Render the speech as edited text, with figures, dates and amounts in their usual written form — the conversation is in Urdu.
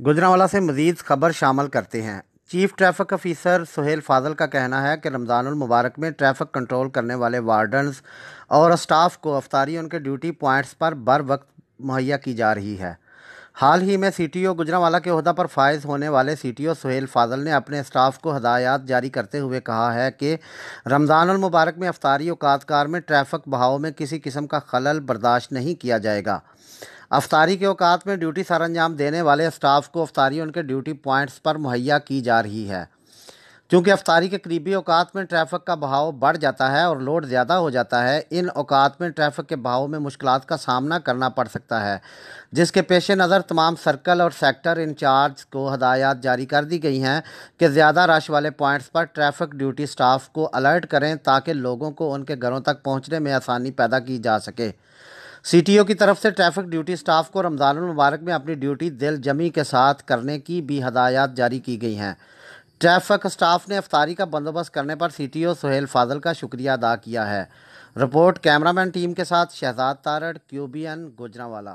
گجرانوالہ سے مزید خبر شامل کرتے ہیں۔ چیف ٹریفک آفیسر سہیل فاضل کا کہنا ہے کہ رمضان المبارک میں ٹریفک کنٹرول کرنے والے وارڈنز اور اسٹاف کو افطاری ان کے ڈیوٹی پوائنٹس پر بر وقت مہیا کی جا رہی ہے۔ حال ہی میں سی ٹی او گجرانوالہ کے عہدہ پر فائز ہونے والے سی ٹی او سہیل فاضل نے اپنے اسٹاف کو ہدایات جاری کرتے ہوئے کہا ہے کہ رمضان المبارک میں افطاری اوقات کار میں ٹریفک بہاؤ میں کسی قسم کا خلل برداشت نہیں کیا جائے گا۔ افطاری کے اوقات میں ڈیوٹی سر انجام دینے والے اسٹاف کو افطاری ان کے ڈیوٹی پوائنٹس پر مہیا کی جا رہی ہے۔ چونکہ افطاری کے قریبی اوقات میں ٹریفک کا بہاؤ بڑھ جاتا ہے اور لوڈ زیادہ ہو جاتا ہے، ان اوقات میں ٹریفک کے بہاؤ میں مشکلات کا سامنا کرنا پڑ سکتا ہے، جس کے پیش نظر تمام سرکل اور سیکٹر انچارج کو ہدایات جاری کر دی گئی ہیں کہ زیادہ رش والے پوائنٹس پر ٹریفک ڈیوٹی سٹاف کو الرٹ کریں تاکہ لوگوں کو ان کے گھروں تک پہنچنے میں آسانی پیدا کی جا سکے۔ سی ٹی او کی طرف سے ٹریفک ڈیوٹی سٹاف کو رمضان المبارک میں اپنی ڈیوٹی دل جمی کے ساتھ کرنے کی بھی ہدایات جاری کی گئی ہیں۔ ٹریفک سٹاف نے افطاری کا بندوبست کرنے پر سی ٹی او سہیل فاضل کا شکریہ ادا کیا ہے۔ رپورٹ کیمرہ مین ٹیم کے ساتھ شہزاد تارڑ، QBN گوجرانوالہ۔